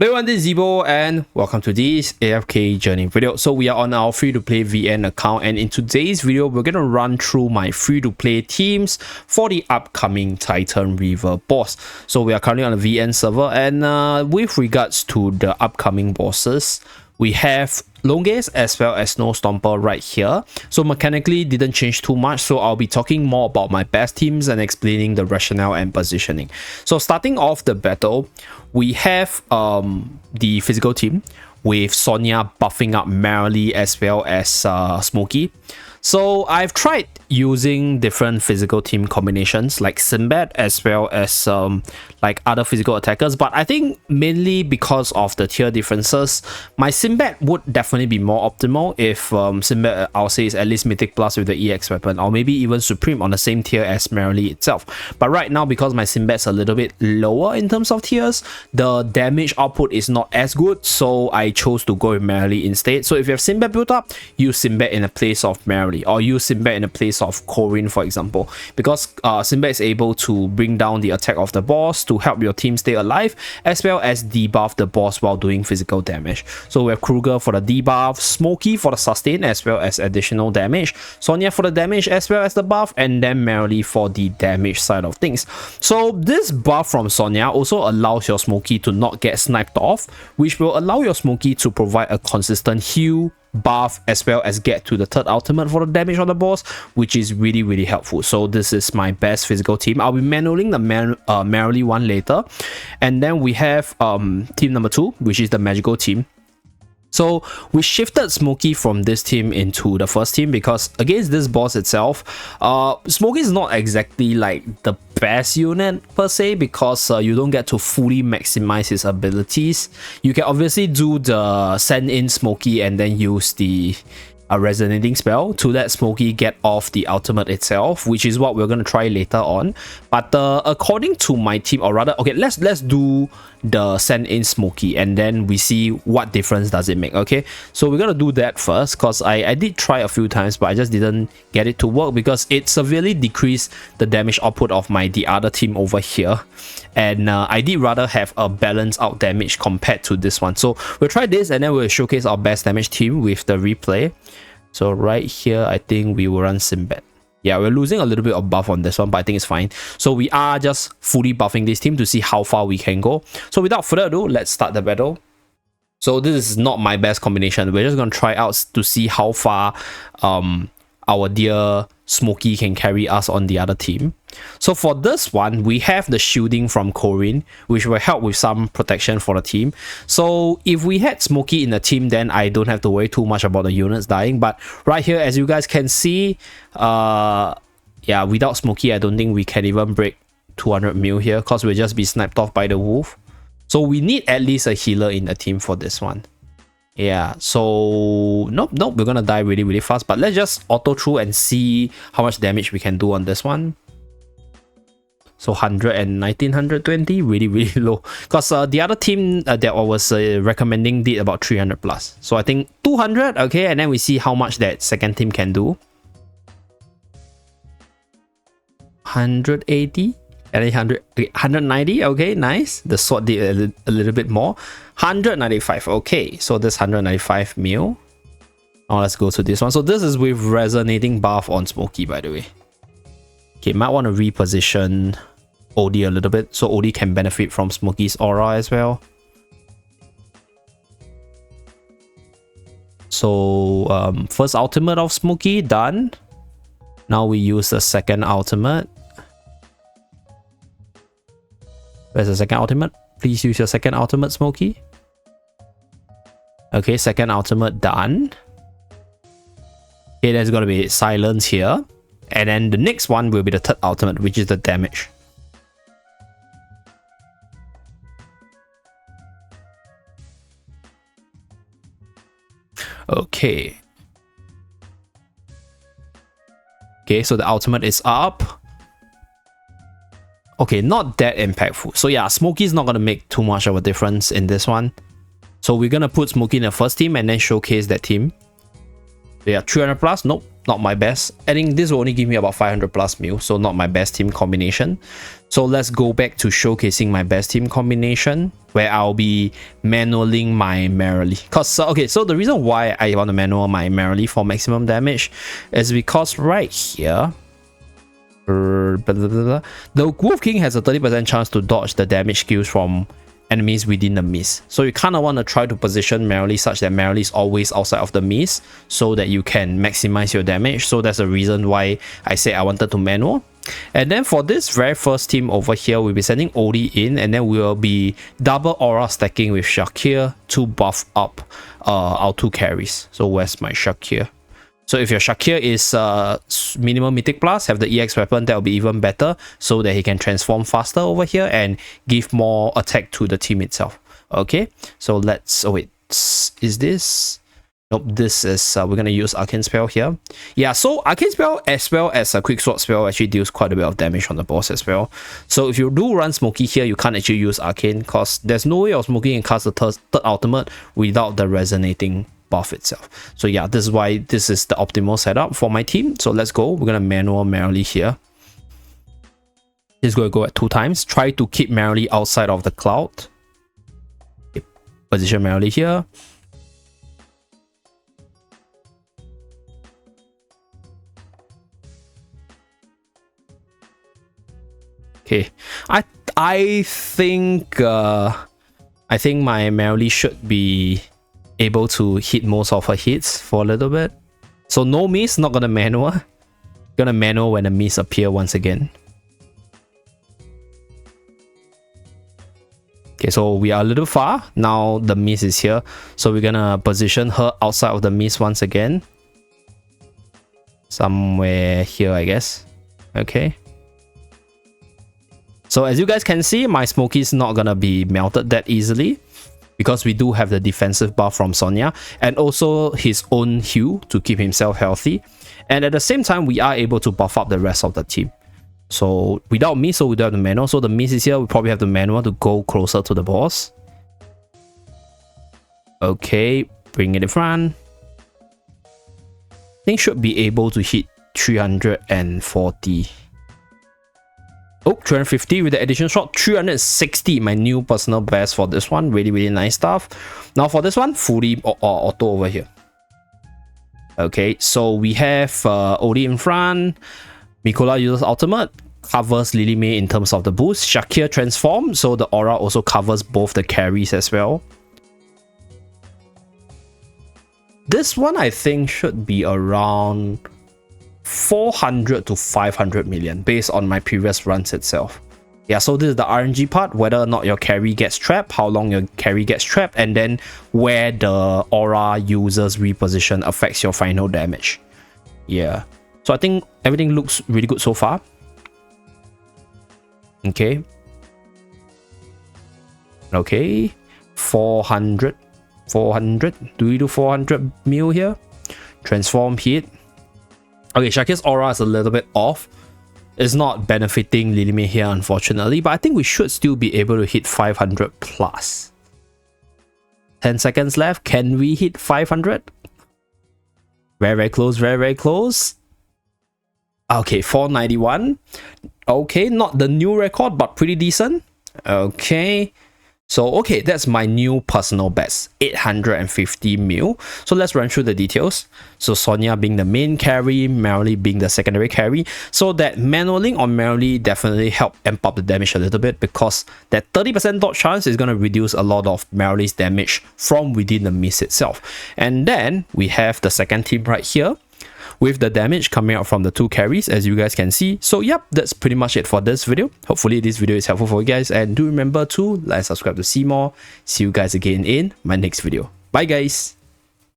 Hello everyone, this is Zeeebo and welcome to this AFK journey video. So we are on our free-to-play VN account, and in today's video we're going to run through my free-to-play teams for the upcoming Titan Reaver boss. So we are currently on a VN server, and with regards to the upcoming bosses, we have Longaze as well as no Stomper right here. So mechanically didn't change too much, so I'll be talking more about my best teams and explaining the rationale and positioning. So starting off the battle, we have the physical team with Sonya buffing up Merrily as well as Smokey. So I've tried using different physical team combinations like Sinbad as well as like other physical attackers, but I think mainly because of the tier differences, my Sinbad would definitely be more optimal if Sinbad, I'll say, is at least Mythic Plus with the EX weapon, or maybe even Supreme on the same tier as Merrily itself. But right now, because my Sinbad's a little bit lower in terms of tiers, the damage output is not as good, so I chose to go with Merrily instead. So if you have Sinbad built up, use Sinbad in the place of Merrily, or use Sinbad in the place of Corin, for example, because Sinbad is able to bring down the attack of the boss to help your team stay alive, as well as debuff the boss while doing physical damage. So we have Kruger for the debuff, Smokey for the sustain as well as additional damage, Sonya for the damage as well as the buff, and then Merrily for the damage side of things. So this buff from Sonya also allows your Smokey to not get sniped off, which will allow your Smokey to provide a consistent heal, buff, as well as get to the third ultimate for the damage on the boss, which is really helpful. So this is my best physical team. I'll be manualing the Merrily one later, and then we have team number 2, which is the magical team. So we shifted Smokey from this team into the first team because against this boss itself, Smokey is not exactly like the best unit per se, because you don't get to fully maximize his abilities. You can obviously do the send in Smokey and then use the resonating spell to let Smokey get off the ultimate itself, which is what we're going to try later on. But according to my team, or rather, okay, let's do the send in Smokey and then we see what difference does it make. Okay, so we're gonna do that first, because I did try a few times, but I just didn't get it to work because it severely decreased the damage output of the other team over here, and I did rather have a balanced out damage compared to this one. So we'll try this and then we'll showcase our best damage team with the replay. So right here, I think we will run Sinbad. Yeah, we're losing a little bit of buff on this one, but I think it's fine. So we are just fully buffing this team to see how far we can go. So without further ado, let's start the battle. So this is not my best combination. We're just going to try out to see how far our dear Smokey can carry us on the other team. So for this one, we have the shielding from Corin, which will help with some protection for the team. So if we had Smokey in the team, then I don't have to worry too much about the units dying. But right here, as you guys can see, yeah, without Smokey, I don't think we can even break 200 mil here, because we'll just be sniped off by the wolf. So we need at least a healer in the team for this one. Yeah, so nope, we're gonna die really fast, but let's just auto through and see how much damage we can do on this one. So 119, 120, really low, because the other team that I was recommending did about 300 plus. So I think 200, okay, and then we see how much that second team can do. 180 and 190, okay, nice. The sword did a little bit more. 195, okay, so this 195 mil. Now let's go to this one. So this is with resonating buff on Smokey, by the way. Okay, might want to reposition OD a little bit so OD can benefit from Smokey's aura as well. So first ultimate of Smokey done. Now we use the second ultimate. Where's the second ultimate? Please use your second ultimate, Smokey. Okay, second ultimate done. Okay, there's gonna be silence here. And then the next one will be the third ultimate, which is the damage. Okay. Okay, so the ultimate is up. Okay, not that impactful. So yeah, Smokey's not going to make too much of a difference in this one. So we're going to put Smokey in the first team and then showcase that team. Yeah, 300 plus. Nope, not my best. I think this will only give me about 500 plus mil, so not my best team combination. So let's go back to showcasing my best team combination, where I'll be manualing my Merrily. Okay, so the reason why I want to manual my Merrily for maximum damage is because right here, the Wolf King has a 30% chance to dodge the damage skills from enemies within the mist. So you kind of want to try to position Merrily such that Merrily is always outside of the mist so that you can maximize your damage. So that's the reason why I say I wanted to manual. And then for this very first team over here, we'll be sending Odie in, and then we will be double aura stacking with Shakir to buff up our 2 carries. So where's my Shakir? So if your Shakir is minimum mythic plus, have the EX weapon, that will be even better so that he can transform faster over here and give more attack to the team itself. Okay, so let's, oh wait, is this? Nope, this is, we're going to use Arcane Spell here. Yeah, so Arcane Spell as well as a Quick Sword Spell actually deals quite a bit of damage on the boss as well. So if you do run Smoky here, you can't actually use Arcane because there's no way of Smoky can cast the third ultimate without the resonating buff itself. So yeah, this is why this is the optimal setup for my team. So let's go. We're going to manual Merrily here. Just going to go at 2 times. Try to keep Merrily outside of the cloud. Okay, position Merrily here. Okay, I think my Merrily should be able to hit most of her hits for a little bit. So no mist, not gonna manual. Gonna manual when the mist appear once again. Okay, so we are a little far. Now the mist is here. So we're gonna position her outside of the mist once again. Somewhere here, I guess. Okay. So as you guys can see, my Smoky is not gonna be melted that easily because we do have the defensive buff from Sonya and also his own heal to keep himself healthy. And at the same time, we are able to buff up the rest of the team. So without me, so we don't have the manual. So the mist is here, we probably have the manual to go closer to the boss. Okay, bring it in front. I think should be able to hit 340. Oh, 350 with the additional shot. 360, my new personal best for this one. Really, really nice stuff. Now for this one, fully auto over here. Okay, so we have Odie in front. Mikola uses ultimate. Covers Lily May in terms of the boost. Shakir transform, so the aura also covers both the carries as well. This one I think should be around 400 to 500 million based on my previous runs itself. Yeah, so this is the RNG part, whether or not your carry gets trapped, how long your carry gets trapped, and then where the aura user's reposition affects your final damage. Yeah, so I think everything looks really good so far. Okay. Okay, 400. Do we do 400 mil here? Transform hit. Okay, Shakir's aura is a little bit off. It's not benefiting Lily May here, unfortunately, but I think we should still be able to hit 500 plus. 10 seconds left. Can we hit 500? Very, very close, very, very close. Okay, 491. Okay, not the new record, but pretty decent. Okay. So, okay, that's my new personal best, 850 mil. So let's run through the details. So Sonya being the main carry, Merrily being the secondary carry. So that manualing on Merrily definitely help amp up the damage a little bit because that 30% dodge chance is going to reduce a lot of Merrily's damage from within the mist itself. And then we have the second team right here, with the damage coming out from the 2 carries, as you guys can see. So yep, that's pretty much it for this video. Hopefully this video is helpful for you guys, and do remember to like and subscribe to see more. See you guys again in my next video. Bye guys.